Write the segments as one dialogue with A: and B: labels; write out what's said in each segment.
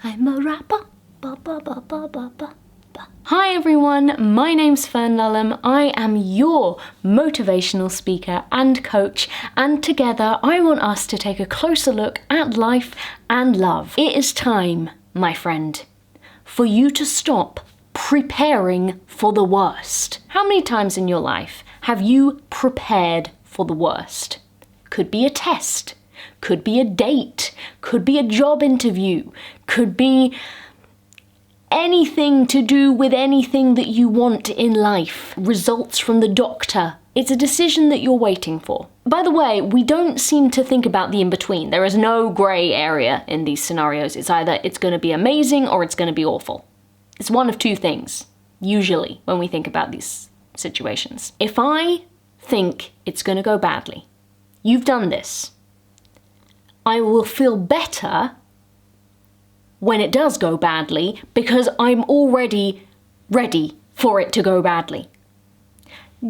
A: I'm a rapper. Ba, ba, ba, ba, ba, ba. Hi everyone, my name's Fern Lulham. I am your motivational speaker and coach, and together I want us to take a closer look at life and love. It is time, my friend, for you to stop preparing for the worst. How many times in your life have you prepared for the worst? Could be a test, could be a date, could be a job interview, could be anything to do with anything that you want in life. Results from the doctor. It's a decision that you're waiting for. By the way, we don't seem to think about the in-between. There is no grey area in these scenarios. It's either it's going to be amazing or it's going to be awful. It's one of two things, usually, when we think about these situations. If I think it's going to go badly, you've done this, I will feel better when it does go badly because I'm already ready for it to go badly.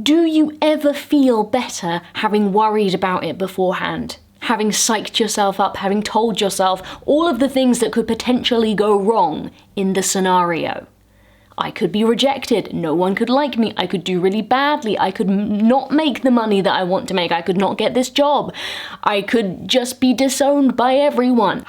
A: Do you ever feel better having worried about it beforehand? Having psyched yourself up, having told yourself all of the things that could potentially go wrong in the scenario? I could be rejected, no one could like me, I could do really badly, I could not make the money that I want to make, I could not get this job, I could just be disowned by everyone.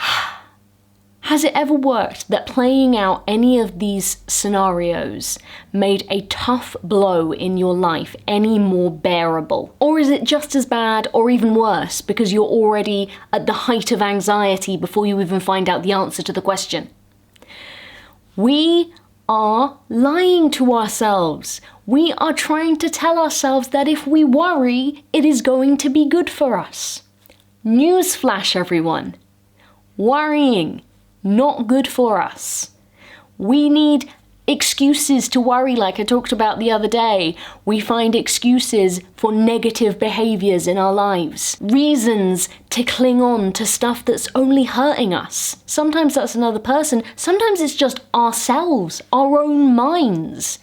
A: Has it ever worked that playing out any of these scenarios made a tough blow in your life any more bearable? Or is it just as bad or even worse because you're already at the height of anxiety before you even find out the answer to the question? We are lying to ourselves. We are trying to tell ourselves that if we worry, it is going to be good for us. Newsflash, everyone. Worrying. Not good for us. We need excuses to worry, like I talked about the other day. We find excuses for negative behaviours in our lives. Reasons to cling on to stuff that's only hurting us. Sometimes that's another person. Sometimes it's just ourselves, our own minds.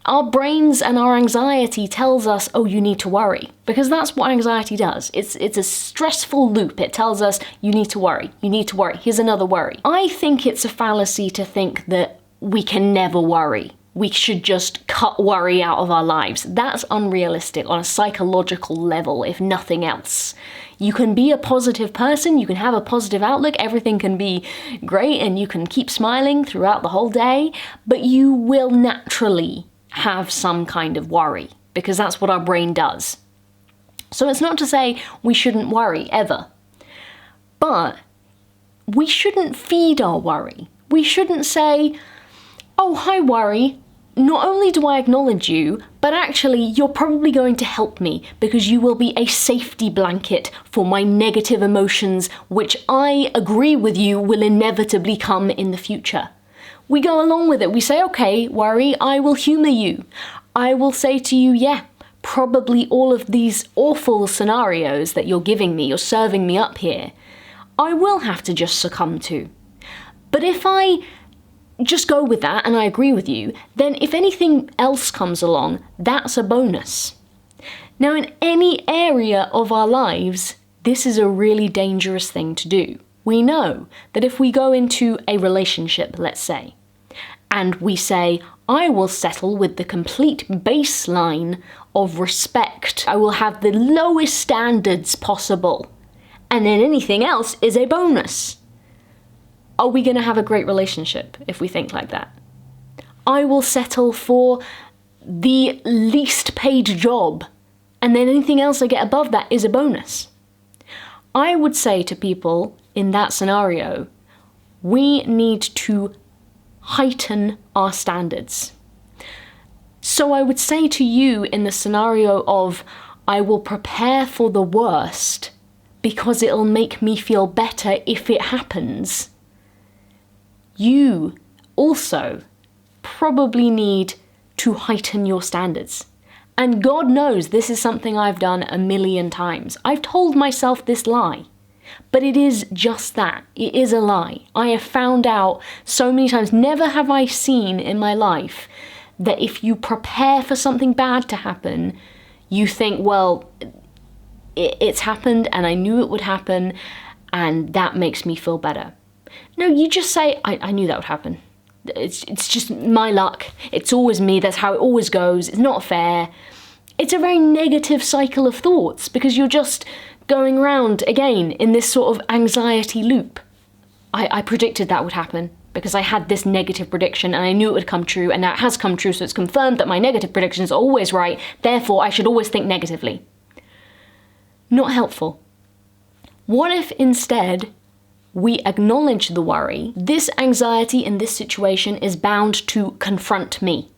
A: Our brains and our anxiety tells us, oh, you need to worry. Because that's what anxiety does. It's a stressful loop. It tells us, you need to worry, you need to worry. Here's another worry. I think it's a fallacy to think that we can never worry. We should just cut worry out of our lives. That's unrealistic on a psychological level, if nothing else. You can be a positive person, you can have a positive outlook, everything can be great, and you can keep smiling throughout the whole day, but you will naturally have some kind of worry, because that's what our brain does. So it's not to say we shouldn't worry, ever. But we shouldn't feed our worry. We shouldn't say, oh, hi worry, not only do I acknowledge you, but actually you're probably going to help me because you will be a safety blanket for my negative emotions, which I agree with you will inevitably come in the future. We go along with it. We say, okay, worry, I will humour you. I will say to you, yeah, probably all of these awful scenarios that you're giving me, you're serving me up here, I will have to just succumb to. But if I just go with that and I agree with you, then if anything else comes along, that's a bonus. Now, in any area of our lives, this is a really dangerous thing to do. We know that if we go into a relationship, let's say, and we say, I will settle with the complete baseline of respect. I will have the lowest standards possible. And then anything else is a bonus. Are we going to have a great relationship if we think like that? I will settle for the least paid job. And then anything else I get above that is a bonus. I would say to people in that scenario, we need to heighten our standards. So I would say to you in the scenario of, I will prepare for the worst because it'll make me feel better if it happens. You also probably need to heighten your standards. And God knows this is something I've done a million times. I've told myself this lie. But it is just that. It is a lie. I have found out so many times, never have I seen in my life that if you prepare for something bad to happen, you think, well, it's happened and I knew it would happen and that makes me feel better. No, you just say, I knew that would happen. It's just my luck. It's always me. That's how it always goes. It's not fair. It's a very negative cycle of thoughts because you're just going around again in this sort of anxiety loop. I predicted that would happen because I had this negative prediction and I knew it would come true, and now it has come true, so it's confirmed that my negative predictions are always right. Therefore, I should always think negatively. Not helpful. What if instead we acknowledge the worry? This anxiety in this situation is bound to confront me.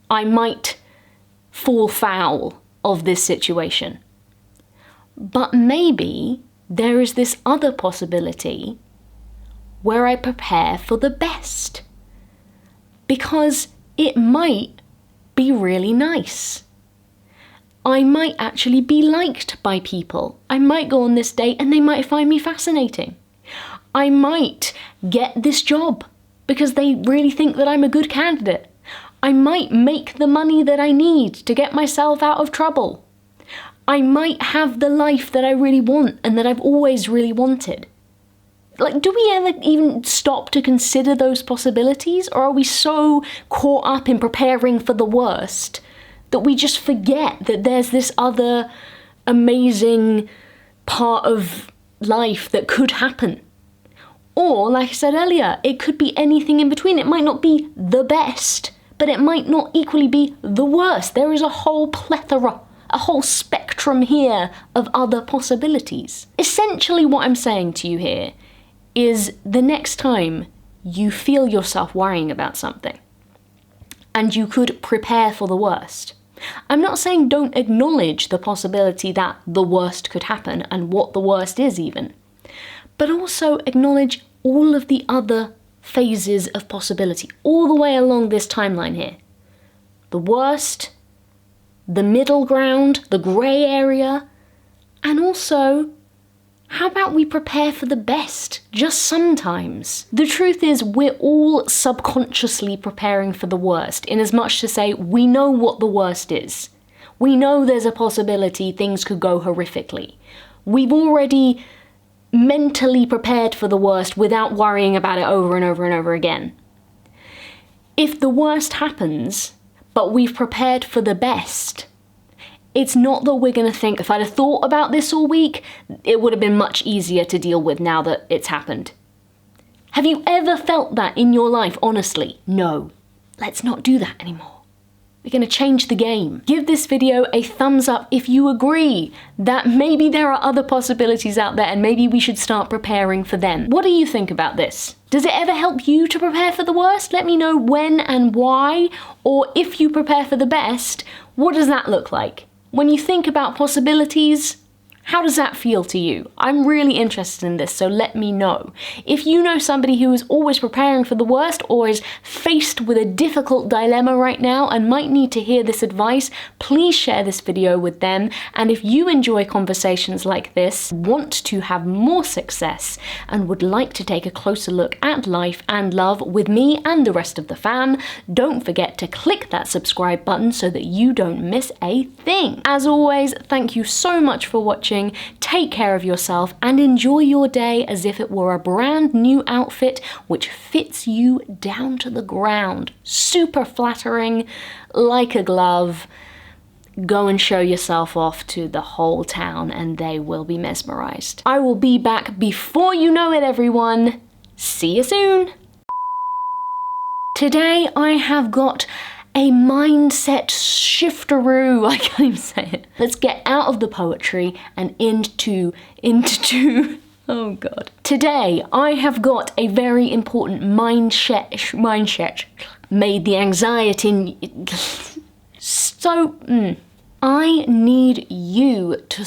A: I might fall foul of this situation. But maybe there is this other possibility where I prepare for the best. Because it might be really nice. I might actually be liked by people. I might go on this date and they might find me fascinating. I might get this job because they really think that I'm a good candidate. I might make the money that I need to get myself out of trouble. I might have the life that I really want and that I've always really wanted. Like, do we ever even stop to consider those possibilities? Or are we so caught up in preparing for the worst that we just forget that there's this other amazing part of life that could happen? Or, like I said earlier, it could be anything in between. It might not be the best, but it might not equally be the worst. There is a whole plethora, a whole spectrum here of other possibilities. Essentially what I'm saying to you here is the next time you feel yourself worrying about something, and you could prepare for the worst. I'm not saying don't acknowledge the possibility that the worst could happen and what the worst is even, but also acknowledge all of the other phases of possibility all the way along this timeline here. The worst, the middle ground, the grey area, and also, how about we prepare for the best, just sometimes? The truth is, we're all subconsciously preparing for the worst, in as much to say we know what the worst is. We know there's a possibility things could go horrifically. We've already mentally prepared for the worst without worrying about it over and over and over again. If the worst happens, but we've prepared for the best, it's not that we're going to think, if I'd have thought about this all week, it would have been much easier to deal with now that it's happened. Have you ever felt that in your life, honestly? No. Let's not do that anymore. We're going to change the game. Give this video a thumbs up if you agree that maybe there are other possibilities out there and maybe we should start preparing for them. What do you think about this? Does it ever help you to prepare for the worst? Let me know when and why. Or if you prepare for the best, what does that look like? When you think about possibilities, how does that feel to you? I'm really interested in this, so let me know. If you know somebody who is always preparing for the worst or is faced with a difficult dilemma right now and might need to hear this advice, please share this video with them. And if you enjoy conversations like this, want to have more success, and would like to take a closer look at life and love with me and the rest of the fam, don't forget to click that subscribe button so that you don't miss a thing. As always, thank you so much for watching. Take care of yourself and enjoy your day as if it were a brand new outfit which fits you down to the ground. Super flattering, like a glove. Go and show yourself off to the whole town and they will be mesmerized. I will be back before you know it, everyone. See you soon. Today I have got a mindset shifteroo. I can't even say it. Let's get out of the poetry and into oh God. Today I have got a very important mindset. Made the anxiety so I need you to